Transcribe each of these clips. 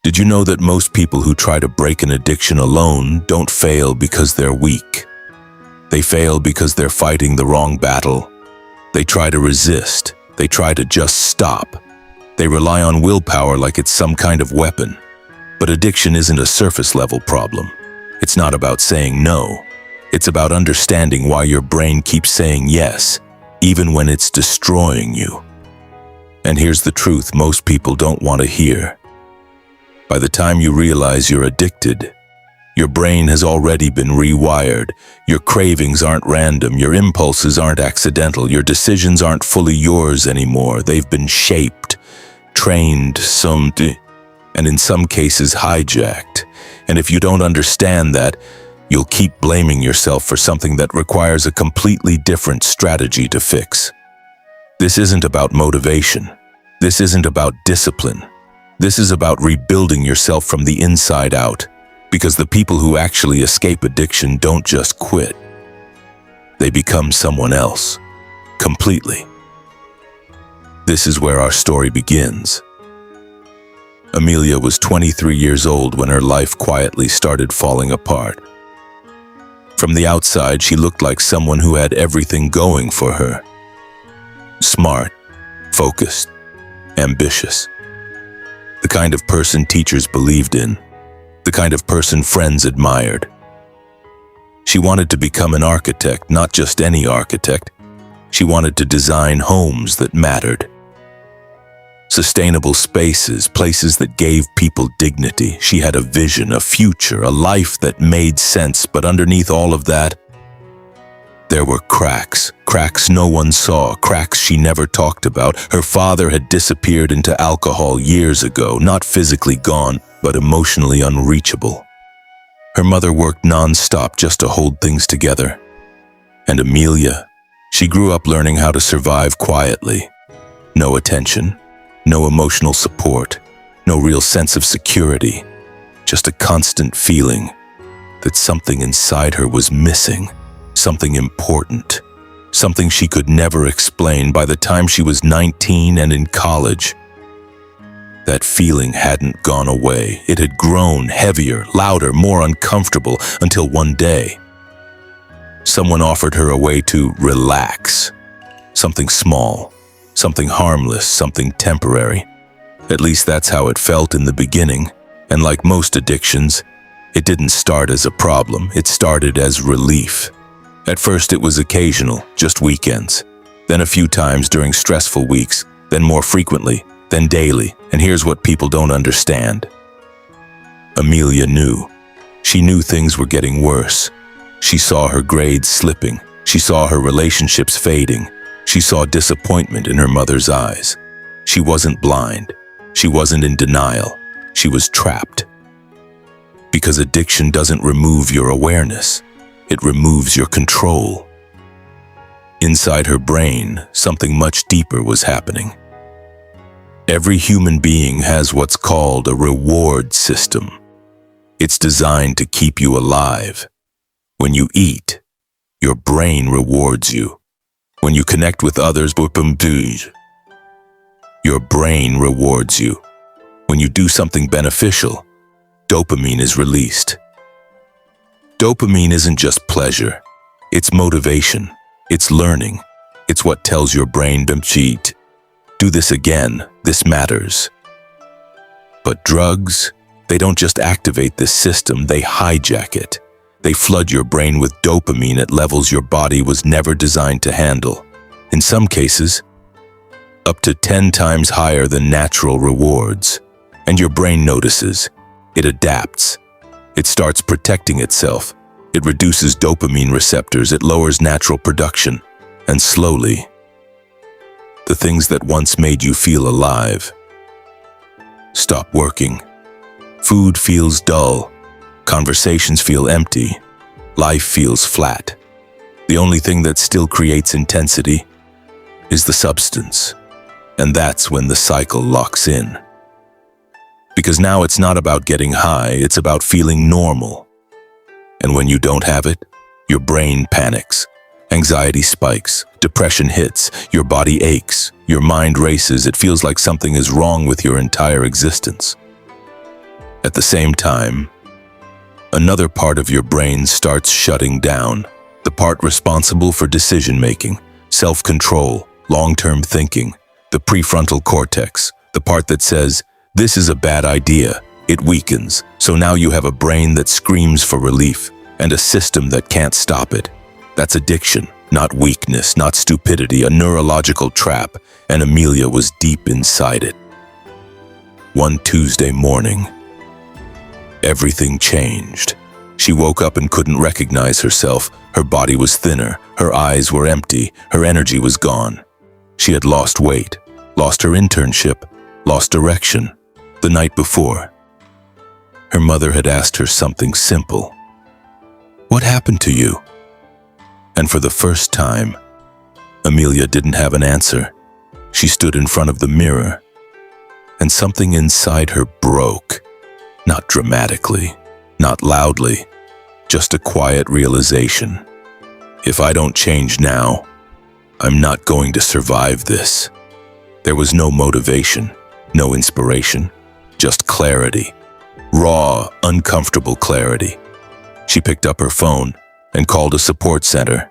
Did you know that most people who try to break an addiction alone don't fail because they're weak? They fail because they're fighting the wrong battle. They try to resist. They try to just stop. They rely on willpower like it's some kind of weapon. But addiction isn't a surface-level problem. It's not about saying no. It's about understanding why your brain keeps saying yes, even when it's destroying you. And here's the truth most people don't want to hear. By the time you realize you're addicted, your brain has already been rewired. Your cravings aren't random, your impulses aren't accidental, your decisions aren't fully yours anymore. They've been shaped, trained, and in some cases hijacked. And if you don't understand that, you'll keep blaming yourself for something that requires a completely different strategy to fix. This isn't about motivation. This isn't about discipline. This is about rebuilding yourself from the inside out, because the people who actually escape addiction don't just quit. They become someone else, completely. This is where our story begins. Amelia was 23 years old when her life quietly started falling apart. From the outside, she looked like someone who had everything going for her. Smart, focused, ambitious. The kind of person teachers believed in. The kind of person friends admired. She wanted to become an architect, not just any architect. She wanted to design homes that mattered. Sustainable spaces, places that gave people dignity. She had a vision, a future, a life that made sense, but underneath all of that, there were cracks. Cracks no one saw, cracks she never talked about. Her father had disappeared into alcohol years ago, not physically gone, but emotionally unreachable. Her mother worked non-stop just to hold things together. And Amelia, she grew up learning how to survive quietly. No attention, no emotional support, no real sense of security, just a constant feeling that something inside her was missing, something important, something she could never explain. By the time she was 19 and in college, that feeling hadn't gone away. It had grown heavier, louder, more uncomfortable, until one day, someone offered her a way to relax. Something small, something harmless, something temporary. At least that's how it felt in the beginning. And like most addictions, it didn't start as a problem. It started as relief. At first it was occasional, just weekends. Then a few times during stressful weeks. Then more frequently. Then daily. And here's what people don't understand. Amelia knew. She knew things were getting worse. She saw her grades slipping. She saw her relationships fading. She saw disappointment in her mother's eyes. She wasn't blind. She wasn't in denial. She was trapped. Because addiction doesn't remove your awareness. It removes your control. Inside her brain, something much deeper was happening. Every human being has what's called a reward system. It's designed to keep you alive. When you eat, your brain rewards you. When you connect with others, your brain rewards you. When you do something beneficial, dopamine is released. Dopamine isn't just pleasure. It's motivation. It's learning. It's what tells your brain, do this again. This matters. But drugs, they don't just activate this system, they hijack it. They flood your brain with dopamine at levels your body was never designed to handle. In some cases, up to 10 times higher than natural rewards. And your brain notices. It adapts. It starts protecting itself. It reduces dopamine receptors. It lowers natural production. And slowly, the things that once made you feel alive stop working. Food feels dull. Conversations feel empty. Life feels flat. The only thing that still creates intensity is the substance. And that's when the cycle locks in. Because now it's not about getting high, it's about feeling normal. And when you don't have it, your brain panics. Anxiety spikes, depression hits, your body aches, your mind races. It feels like something is wrong with your entire existence. At the same time, another part of your brain starts shutting down, the part responsible for decision-making, self-control, long-term thinking, the prefrontal cortex, the part that says, "This is a bad idea." It weakens, so now you have a brain that screams for relief and a system that can't stop it. That's addiction, not weakness, not stupidity, a neurological trap, and Amelia was deep inside it. One Tuesday morning, everything changed. She woke up and couldn't recognize herself. Her body was thinner, her eyes were empty, her energy was gone. She had lost weight, lost her internship, lost direction. The night before, her mother had asked her something simple. "What happened to you?" And for the first time, Amelia didn't have an answer. She stood in front of the mirror, and something inside her broke. Not dramatically, not loudly, just a quiet realization. If I don't change now, I'm not going to survive this. There was no motivation, no inspiration, just clarity. Raw, uncomfortable clarity. She picked up her phone and called a support center.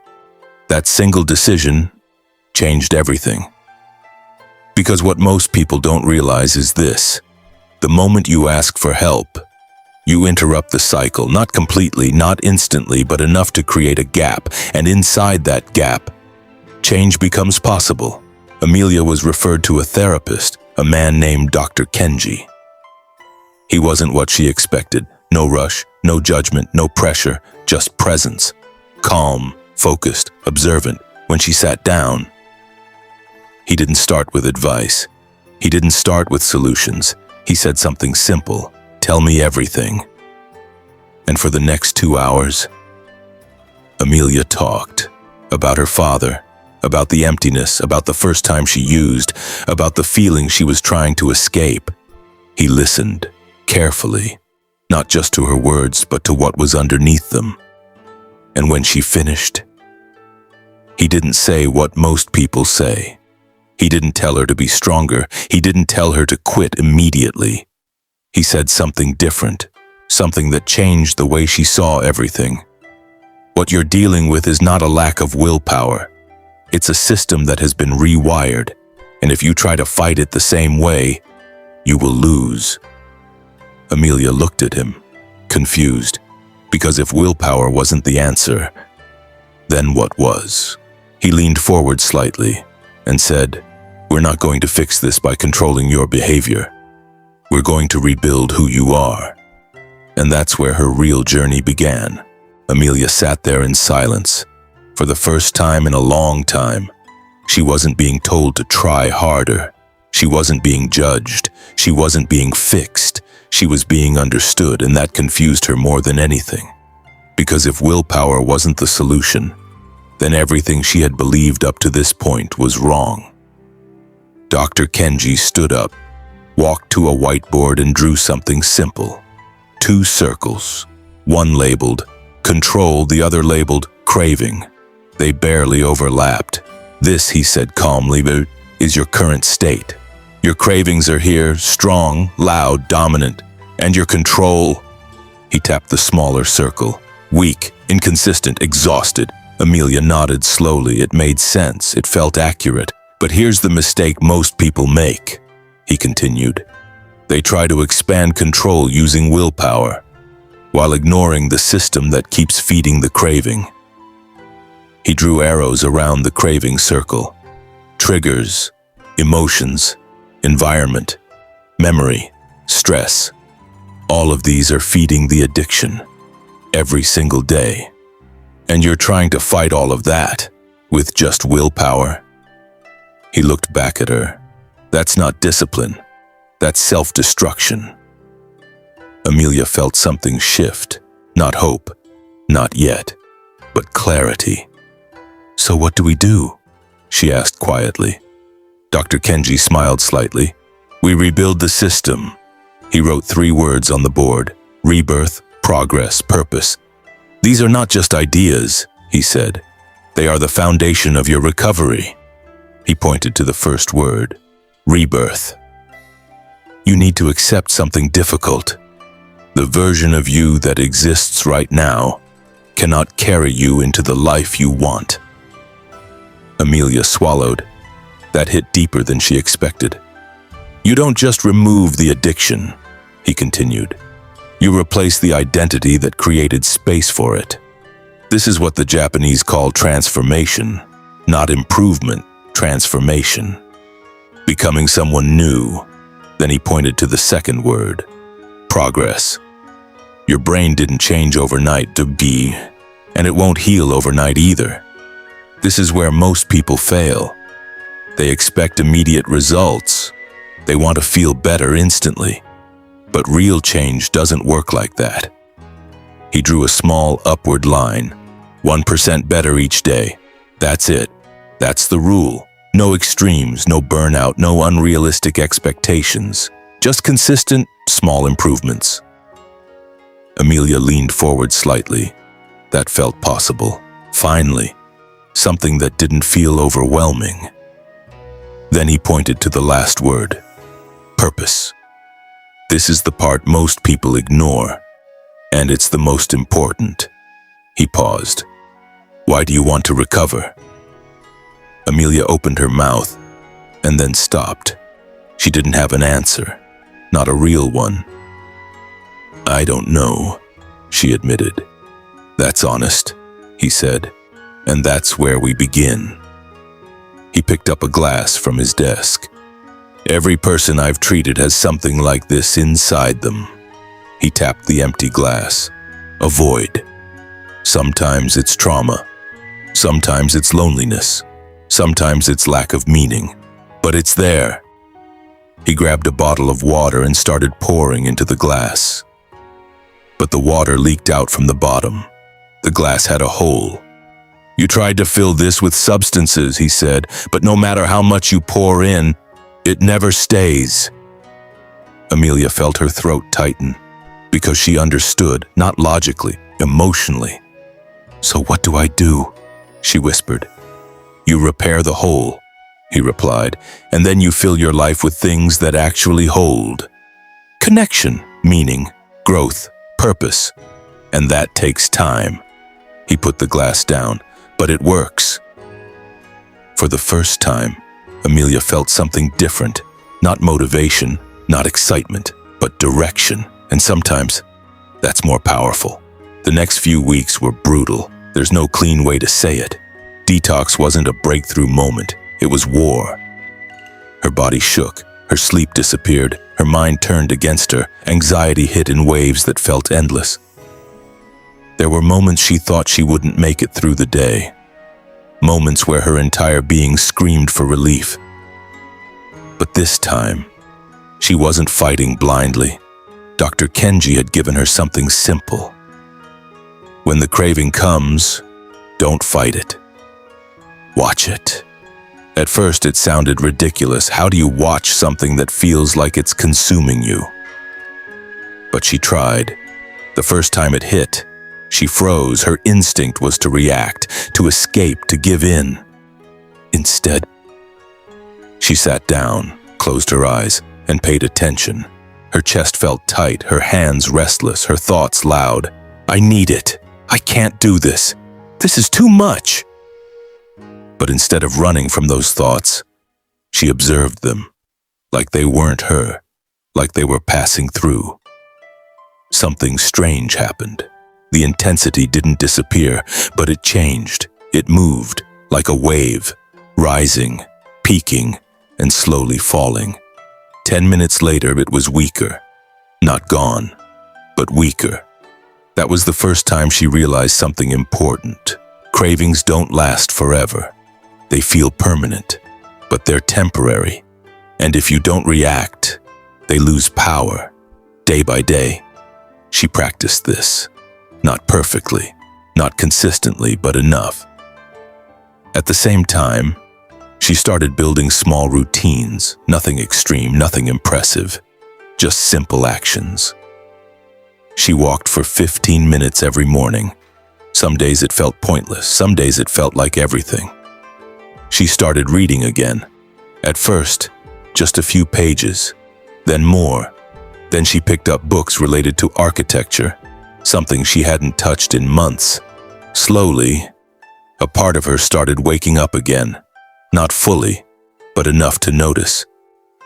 That single decision changed everything. Because what most people don't realize is this: the moment you ask for help, you interrupt the cycle, not completely, not instantly, but enough to create a gap, and inside that gap, change becomes possible. Amelia was referred to a therapist, a man named Dr. Kenji. He wasn't what she expected. No rush, no judgment, no pressure, just presence. Calm, focused, observant. When she sat down, he didn't start with advice. He didn't start with solutions. He said something simple: "Tell me everything." And for the next 2 hours, Amelia talked about her father, about the emptiness, about the first time she used, about the feeling she was trying to escape. He listened carefully, not just to her words, but to what was underneath them. And when she finished, he didn't say what most people say. He didn't tell her to be stronger. He didn't tell her to quit immediately. He said something different, something that changed the way she saw everything. What you're dealing with is not a lack of willpower. It's a system that has been rewired, and if you try to fight it the same way, you will lose. Amelia looked at him, confused, because if willpower wasn't the answer, then what was? He leaned forward slightly and said, "We're not going to fix this by controlling your behavior. We're going to rebuild who you are." And that's where her real journey began. Amelia sat there in silence. For the first time in a long time, she wasn't being told to try harder. She wasn't being judged. She wasn't being fixed. She was being understood, and that confused her more than anything. Because if willpower wasn't the solution, then everything she had believed up to this point was wrong. Dr. Kenji stood up, walked to a whiteboard and drew something simple. 2 circles, one labeled control, the other labeled craving. They barely overlapped. "This," he said calmly, "is your current state. Your cravings are here, strong, loud, dominant. And your control," he tapped the smaller circle, "weak, inconsistent, exhausted." Amelia nodded slowly. It made sense. It felt accurate. "But here's the mistake most people make," he continued. "They try to expand control using willpower, while ignoring the system that keeps feeding the craving." He drew arrows around the craving circle. Triggers, emotions, environment, memory, stress. All of these are feeding the addiction every single day. And you're trying to fight all of that with just willpower. He looked back at her. That's not discipline. That's self-destruction. Amelia felt something shift. Not hope, not yet, but clarity. "So what do we do?" she asked quietly. Dr. Kenji smiled slightly. "We rebuild the system." He wrote 3 words on the board: rebirth, progress, purpose. "These are not just ideas," he said. "They are the foundation of your recovery." He pointed to the first word: rebirth. You need to accept something difficult. The version of you that exists right now cannot carry you into the life you want. Amelia swallowed. That hit deeper than she expected. You don't just remove the addiction, he continued. You replace the identity that created space for it. This is what the Japanese call transformation, not improvement, transformation. Becoming someone new. Then he pointed to the second word, progress. Your brain didn't change overnight to be, and it won't heal overnight either. This is where most people fail. They expect immediate results. They want to feel better instantly. But real change doesn't work like that. He drew a small upward line, 1% better each day. That's it. That's the rule. No extremes, no burnout, no unrealistic expectations. Just consistent, small improvements. Amelia leaned forward slightly. That felt possible. Finally, something that didn't feel overwhelming. Then he pointed to the last word, purpose. This is the part most people ignore, and it's the most important. He paused. Why do you want to recover? Amelia opened her mouth and then stopped. She didn't have an answer, not a real one. I don't know, she admitted. That's honest, he said, and that's where we begin. He picked up a glass from his desk. Every person I've treated has something like this inside them. He tapped the empty glass. A void. Sometimes it's trauma. Sometimes it's loneliness. Sometimes it's lack of meaning. But it's there. He grabbed a bottle of water and started pouring into the glass. But the water leaked out from the bottom. The glass had a hole. You tried to fill this with substances, he said, but no matter how much you pour in, it never stays. Amelia felt her throat tighten, because she understood, not logically, emotionally. So what do I do? She whispered. You repair the hole, he replied, and then you fill your life with things that actually hold. Connection, meaning, growth, purpose. And that takes time. He put the glass down, but it works. For the first time, Amelia felt something different. Not motivation, not excitement, but direction. And sometimes, that's more powerful. The next few weeks were brutal. There's no clean way to say it. Detox wasn't a breakthrough moment. It was war. Her body shook. Her sleep disappeared. Her mind turned against her. Anxiety hit in waves that felt endless. There were moments she thought she wouldn't make it through the day. Moments where her entire being screamed for relief. But this time, she wasn't fighting blindly. Dr. Kenji had given her something simple. When the craving comes, don't fight it. Watch it. At first it sounded ridiculous. How do you watch something that feels like it's consuming you? But she tried. The first time it hit, she froze. Her instinct was to react, to escape, to give in. Instead, she sat down, closed her eyes, and paid attention. Her chest felt tight, her hands restless, her thoughts loud. I need it. I can't do this. This is too much. But instead of running from those thoughts, she observed them, like they weren't her, like they were passing through. Something strange happened. The intensity didn't disappear, but it changed. It moved, like a wave, rising, peaking, and slowly falling. 10 minutes later, it was weaker. Not gone, but weaker. That was the first time she realized something important. Cravings don't last forever. They feel permanent, but they're temporary. And if you don't react, they lose power, day by day. She practiced this. Not perfectly, not consistently, but enough. At the same time, she started building small routines, nothing extreme, nothing impressive, just simple actions. She walked for 15 minutes every morning. Some days it felt pointless, some days it felt like everything. She started reading again. At first, just a few pages, then more, Then she picked up books related to architecture, something she hadn't touched in months. Slowly, a part of her started waking up again. Not fully, but enough to notice.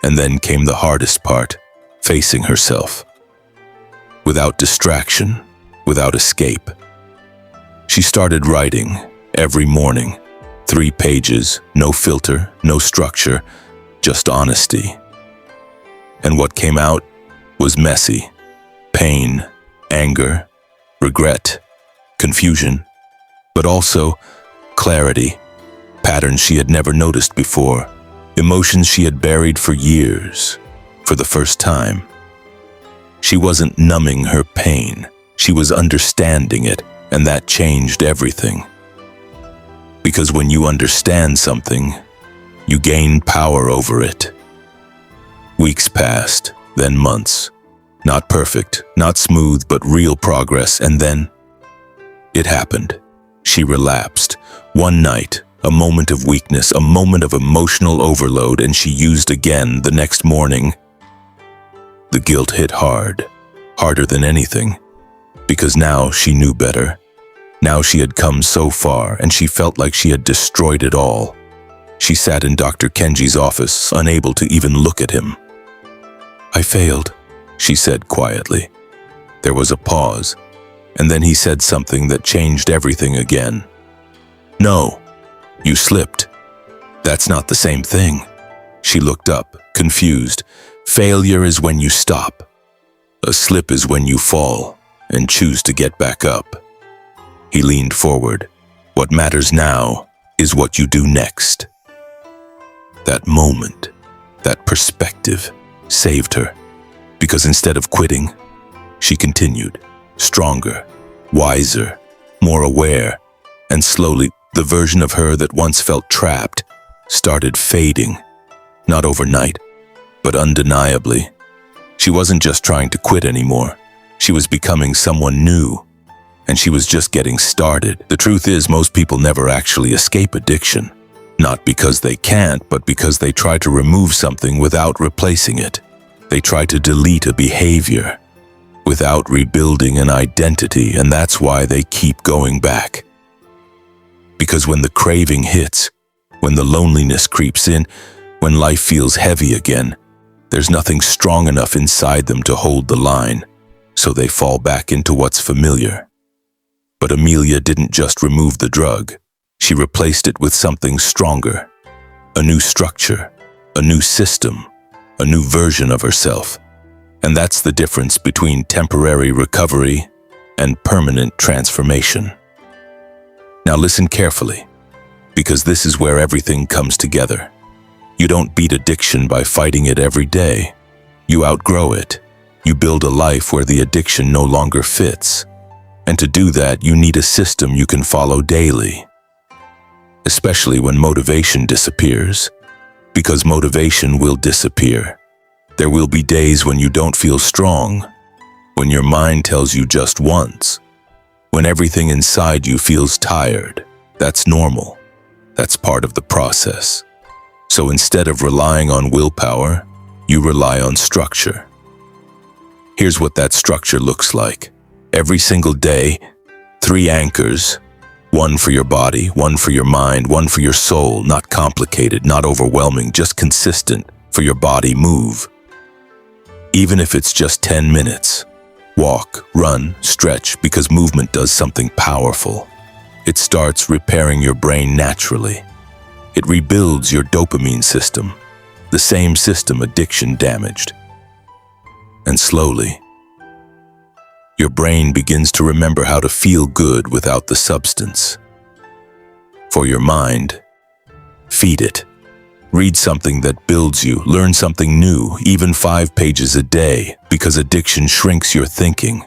And then came the hardest part, facing herself. Without distraction, without escape. She started writing every morning. 3 pages, no filter, no structure, just honesty. And what came out was messy. Pain, anger, regret, confusion, but also clarity, patterns she had never noticed before, emotions she had buried for years. For the first time, she wasn't numbing her pain, she was understanding it, and that changed everything. Because when you understand something, you gain power over it. Weeks passed, then months. Not perfect, not smooth, but real progress, and then it happened. She relapsed. One night, a moment of weakness, a moment of emotional overload, and she used again the next morning. The guilt hit hard, harder than anything, because now she knew better. Now she had come so far, and she felt like she had destroyed it all. She sat in Dr. Kenji's office, unable to even look at him. "I failed," she said quietly. There was a pause, and then he said something that changed everything again. "No, you slipped. That's not the same thing." She looked up, confused. "Failure is when you stop. A slip is when you fall and choose to get back up." He leaned forward. "What matters now is what you do next." That moment, that perspective, saved her. Because instead of quitting, she continued, stronger, wiser, more aware, and slowly the version of her that once felt trapped started fading. Not overnight, but undeniably. She wasn't just trying to quit anymore. She was becoming someone new. And she was just getting started. The truth is, most people never actually escape addiction. Not because they can't, but because they try to remove something without replacing it. They try to delete a behavior without rebuilding an identity, and that's why they keep going back. Because when the craving hits, when the loneliness creeps in, when life feels heavy again, there's nothing strong enough inside them to hold the line, so they fall back into what's familiar. But Amelia didn't just remove the drug. She replaced it with something stronger. A new structure, a new system, a new version of herself. And that's the difference between temporary recovery and permanent transformation. Now listen carefully, because this is where everything comes together. You don't beat addiction by fighting it every day. You outgrow it. You build a life where the addiction no longer fits. And to do that, you need a system you can follow daily. Especially when motivation disappears. Because motivation will disappear. There will be days when you don't feel strong. When your mind tells you just once. When everything inside you feels tired. That's normal. That's part of the process. So instead of relying on willpower, you rely on structure. Here's what that structure looks like. Every single day, 3 anchors, 1 for your body, 1 for your mind, 1 for your soul, not complicated, not overwhelming, just consistent for your body move. Even if it's just 10 minutes, walk, run, stretch, because movement does something powerful. It starts repairing your brain naturally. It rebuilds your dopamine system, the same system addiction damaged. And slowly, your brain begins to remember how to feel good without the substance. For your mind, feed it. Read something that builds you, learn something new, even 5 pages a day, because addiction shrinks your thinking.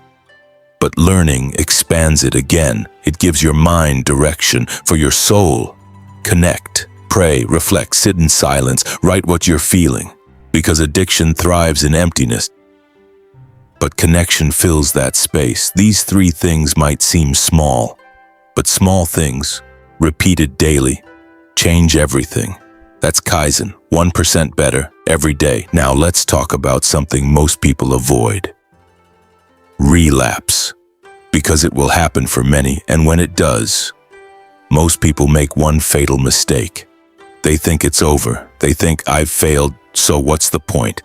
But learning expands it again. It gives your mind direction. For your soul, connect, pray, reflect, sit in silence, write what you're feeling. Because addiction thrives in emptiness. But connection fills that space. These 3 things might seem small, but small things, repeated daily, change everything. That's Kaizen, 1% better every day. Now let's talk about something most people avoid. Relapse. Because it will happen for many, and when it does, most people make one fatal mistake. They think it's over. They think, I've failed, so what's the point?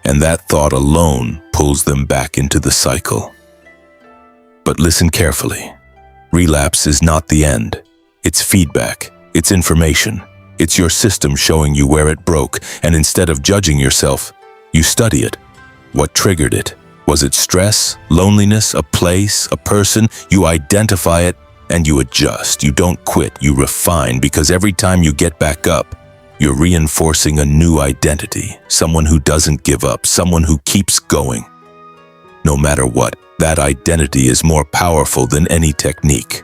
And that thought alone pulls them back into the cycle. But listen carefully. Relapse is not the end. It's feedback. It's information. It's your system showing you where it broke, and instead of judging yourself, you study it. What triggered it? Was it stress, loneliness, a place, a person? You identify it and you adjust. You don't quit, you refine, because every time you get back up, you're reinforcing a new identity, someone who doesn't give up, someone who keeps going. No matter what, that identity is more powerful than any technique.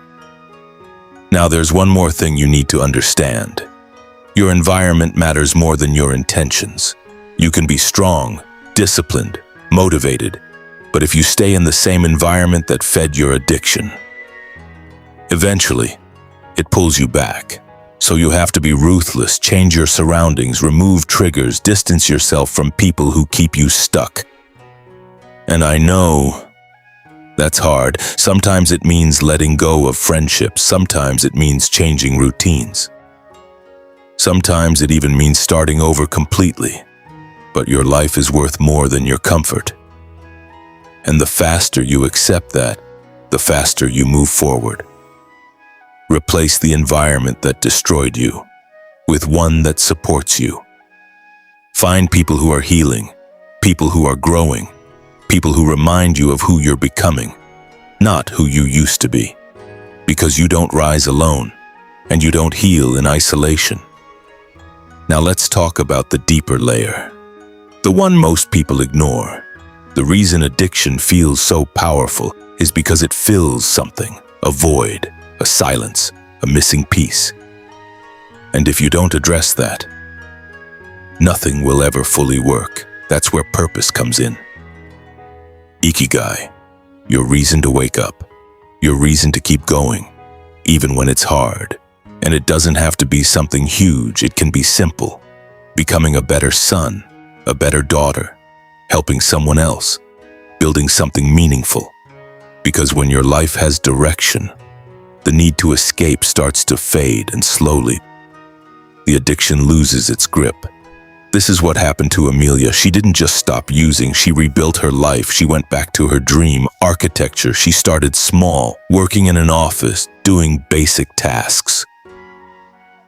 Now there's one more thing you need to understand. Your environment matters more than your intentions. You can be strong, disciplined, motivated, but if you stay in the same environment that fed your addiction, eventually, it pulls you back. So you have to be ruthless, change your surroundings, remove triggers, distance yourself from people who keep you stuck. And I know that's hard. Sometimes it means letting go of friendships. Sometimes it means changing routines. Sometimes it even means starting over completely. But your life is worth more than your comfort. And the faster you accept that, the faster you move forward. Replace the environment that destroyed you with one that supports you. Find people who are healing, people who are growing, people who remind you of who you're becoming, not who you used to be. Because you don't rise alone, and you don't heal in isolation. Now let's talk about the deeper layer. The one most people ignore. The reason addiction feels so powerful is because it fills something, a void, a silence, a missing piece. And if you don't address that, nothing will ever fully work. That's where purpose comes in. Ikigai, your reason to wake up, your reason to keep going, even when it's hard. And it doesn't have to be something huge, it can be simple. Becoming a better son, a better daughter, helping someone else, building something meaningful. Because when your life has direction, the need to escape starts to fade, and slowly, the addiction loses its grip. This is what happened to Amelia. She didn't just stop using, she rebuilt her life. She went back to her dream, architecture. She started small, working in an office, doing basic tasks.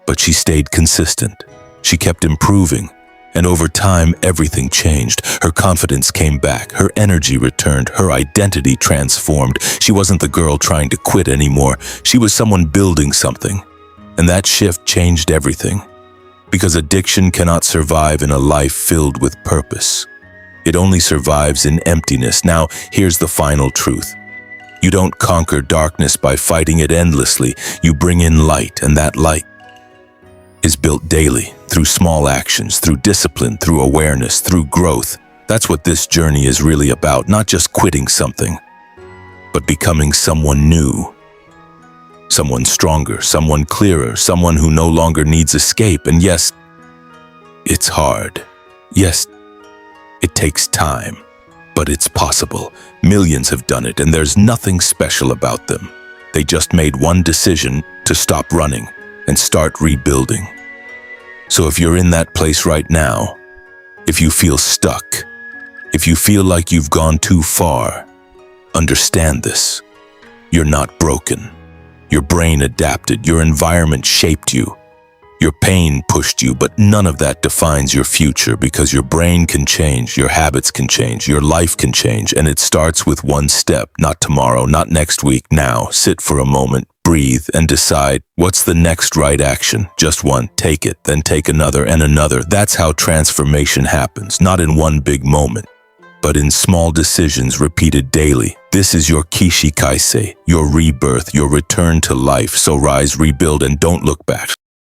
But she stayed consistent. She kept improving. And over time, everything changed. Her confidence came back, her energy returned, her identity transformed. She wasn't the girl trying to quit anymore. She was someone building something. And that shift changed everything. Because addiction cannot survive in a life filled with purpose. It only survives in emptiness. Now, here's the final truth. You don't conquer darkness by fighting it endlessly. You bring in light, and that light is built daily, through small actions, through discipline, through awareness, through growth. That's what this journey is really about, not just quitting something, but becoming someone new, someone stronger, someone clearer, someone who no longer needs escape. And yes, it's hard. Yes, it takes time, but it's possible. Millions have done it, and there's nothing special about them. They just made one decision to stop running and start rebuilding. So if you're in that place right now, if you feel stuck, if you feel like you've gone too far, understand this. You're not broken. Your brain adapted, your environment shaped you. Your pain pushed you, but none of that defines your future, because your brain can change, your habits can change, your life can change, and it starts with one step, not tomorrow, not next week, now. Sit for a moment, breathe, and decide, what's the next right action? Just one, take it, then take another and another. That's how transformation happens, not in one big moment, but in small decisions repeated daily. This is your Kishi Kaisei, your rebirth, your return to life. So rise, rebuild, and don't look back.